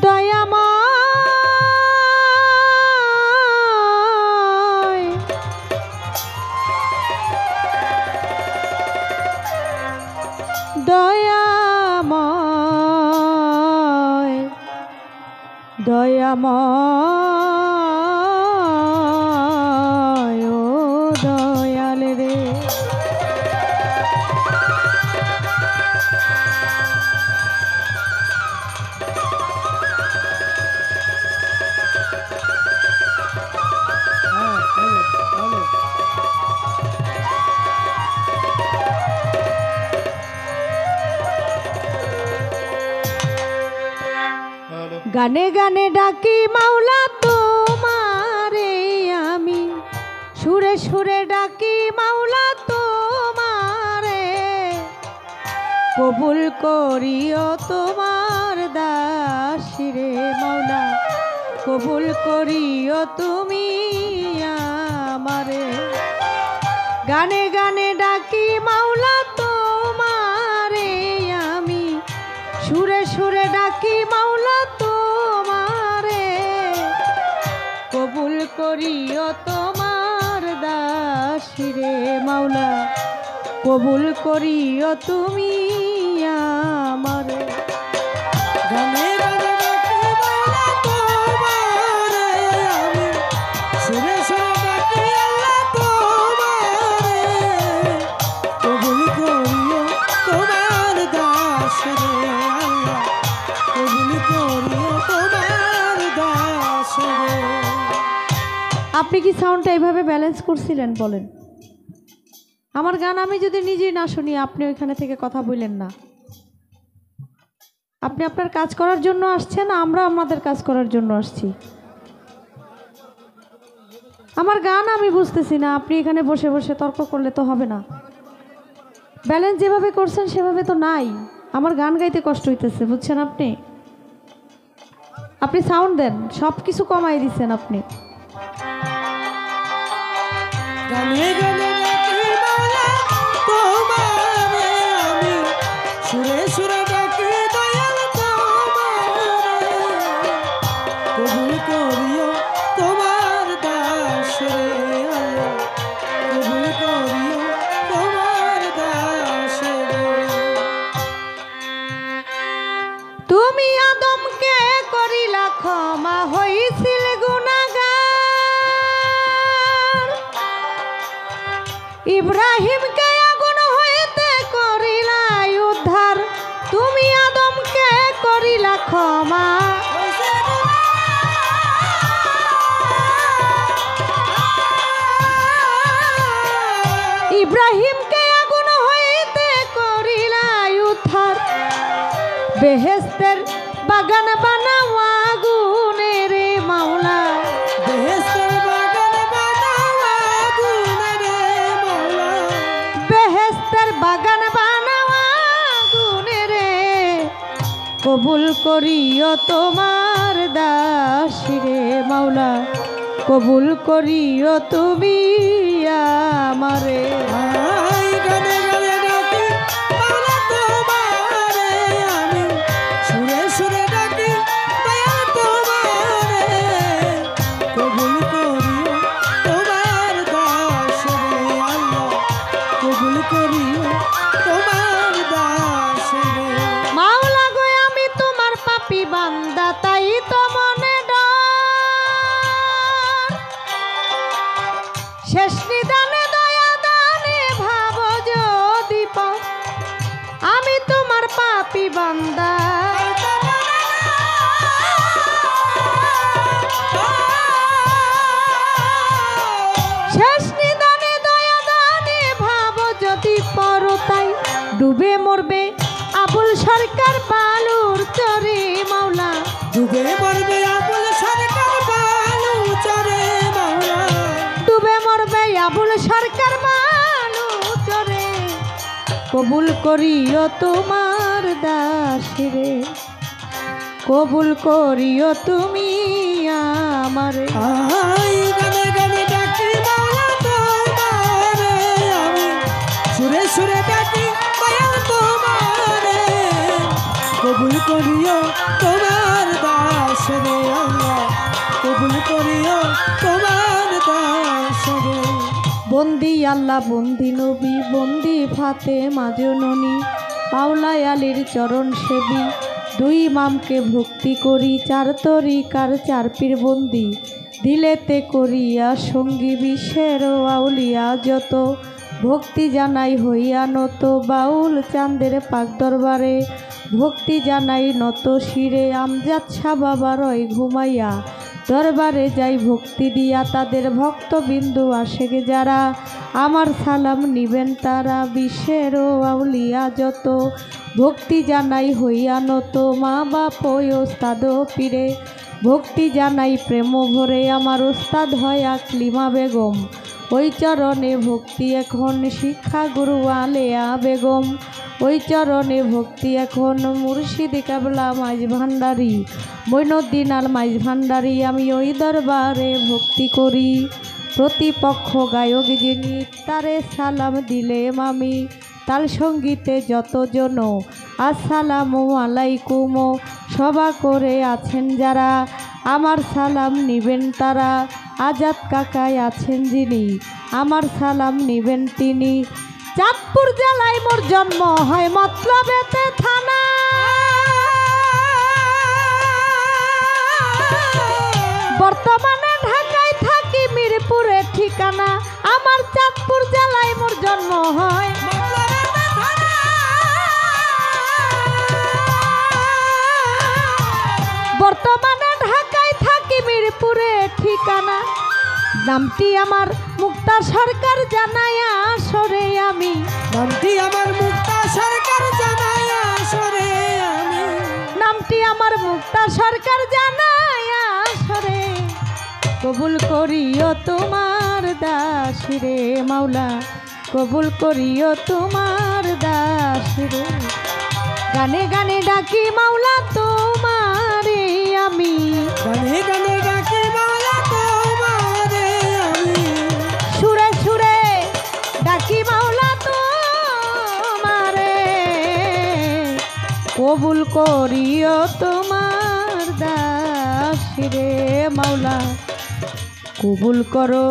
দয়াময় দয়াময় দয়াময় ও দয়াল রে গানে গানে ডাকি মাওলা তোমারে আমি সুরে সুরে ডাকি মাওলা তোমারে কবুল করিও তোমার দাসিরে মাওলা কবুল করিও তুমি আমারে গানে গানে ডাকি মাওলা তোমারে আমি সুরে সুরে ডাকি মাওলা কবুল করিও তোমার দাসিরে মাওলা কবুল করিও তুমি আমারে গানে গানে ডাকি মাওলা তোমারে আমি সুরে সুরে ডাকি আল্লাহ তোমারে কবুল করিও তোমার দাসিরে আল্লাহ কবুল করিও তোমার দাসিরে। আপনি কি সাউন্ডটা এইভাবে ব্যালেন্স করছিলেন বলেন? আমার গান আমি যদি নিজেই না শুনি আপনি ওইখানে থেকে কথা বললেন না। আপনি আপনার কাজ করার জন্য আসছেন, আমরা আমাদের কাজ করার জন্য আসছি। আমার গান আমি বুঝতেছি না, আপনি এখানে বসে বসে তর্ক করলে তো হবে না। ব্যালেন্স যেভাবে করছেন সেভাবে তো নাই। আমার গান গাইতে কষ্ট হইতেছে, বুঝছেন? আপনি সাউন্ড দেন, সব কিছু কমাই দিচ্ছেন আপনি। গানে গানে ডাকি মাওলা তোমারে আমি সুরে সুরে ডাকি দয়াল তোমারে কবুল করিও তোমার দাসরে আল্লাহ কবুল করিও তোমার দাসরে। তুমি আদমকে করিলা ক্ষমা হইছিল গুনাহগার, ইব্রাহিমকে আগুন হইতে করিলা উদ্ধার। তুমি আদমকে করিলা ক্ষমা ইব্রাহিমকে আগুন হইতে করিলা উদ্ধার। বেহেশতের বাগান বানাও আগুনের মাওলা বেহেশতের বাগান বানাও আগুনের মাওলা বেহেশতের বাগান বানাও আগুনের কবুল করিও তোমার দাসিরে মাওলা কবুল করিও তুমি আমারে। গানে গানে ডাকি মাওলা তোমারে আমি সুরে সুরে ডাকি দয়াল তোমারে কবুল করিও তোমার দাসরে আল্লাহ কবুল করিও তোমার দাসরে। মাওলা গো আমি তোমার পাপী বান্দা, তাই তো মনে ডর। শেষ নিদানে দয়া দানে ভাব যদি পাও, আমি তোমার পাপী বান্দা। শেষ নিদানে দয়া দানে ভাব যদি পড়ো, তাই ডুবে মরবে আবুল সরকার বালুর চরে মাওলা ডুবে মরবে আবুল সরকার বালুর চরে মাওলা ডুবে মরবে আবুল সরকার বালুর চরে কবুল করিও তোমার দাসিরে কবুল করিও তুমি আমারে। গানে গানে ডাকি মাওলা তোমারে আমি সুরে সুরে ডাকি দয়াল তোমারে কবুল করিও তোমার দাস রে আল্লাহ, কবুল করিও তোমার দাস রে। বন্দি আল্লাহ বন্দি নবী বন্দি ফাতেমা জননী মাওলাই আলীর চরণ সেবী, দুই ইমামকে ভক্তি করি, চার তরিকার চার পীর বন্দি দিলেতে করিয়া সঙ্গী বিশ্বের আউলিয়া যত, ভক্তি জানাই হইয়া নত বাউল চাঁদের পাক দরবারে, ভক্তি জানাই নত শিরে আমজাদ শাহ বাবার ওই ঘুমাইয়া, দরবারে যাই ভক্তি দিয়া তাদের ভক্তবিন্দু আসে যারা, আমার সালাম নিবেন তারা বিশ্বের আউলিয়া যত, ভক্তি জানাই হইয়া নত মা বাপ ওই ওস্তাদ পীরে, ভক্তি জানাই প্রেম ভরে আমার ওস্তাদ হয় আকলিমা বেগম, ওই চরণে ভক্তি এখন শিক্ষা গুরু আলেয়া বেগম, ওই চরণে ভক্তি এখন মুর্শিদ কাবলা মাইজ ভান্ডারী মঈনুদ্দিন আল মাইজ ভান্ডারী, আমি ওই দরবারে ভক্তি করি। প্রতিপক্ষ গায়ক যিনি তারে সালাম দিলেম আমি, তাল সঙ্গীতে যতজন আসসালামু আলাইকুম, সভা করে আছেন যারা আমার সালাম নিবেন তারা, আজাদ কাকায় আছেন যিনি আমার সালাম নিবেন তিনি, চাঁদপুর জেলায় মোর জন্ম হয় মতলবেতে থানা, বর্তমানে ঢাকায় থাকি মিরপুরে ঠিকানা, আমার চাঁদপুর জেলায় মোর জন্ম হয়, বর্তমানে ঢাকায় থাকি মিরপুরে ঠিকানা, নামটি আমার মুক্তা সরকার জানায়া সরে আমি, নামটি আমার মুক্তা সরকার জানায়া সরে আমি, নামটি আমার মুক্তা সরকার জানায়া সরে, কবুল করিও তোমার দাস রে মাওলা, কবুল করিও তোমার দাস রে, গানে গানে ডাকি মাওলা তোমারে আমি, গানে গানে ডাকি মাওলা তোমারে আমি, সুরে সুরে ডাকি মাওলা তোমারে, কবুল করিও তোমার দাস রে মাওলা, কবুল করো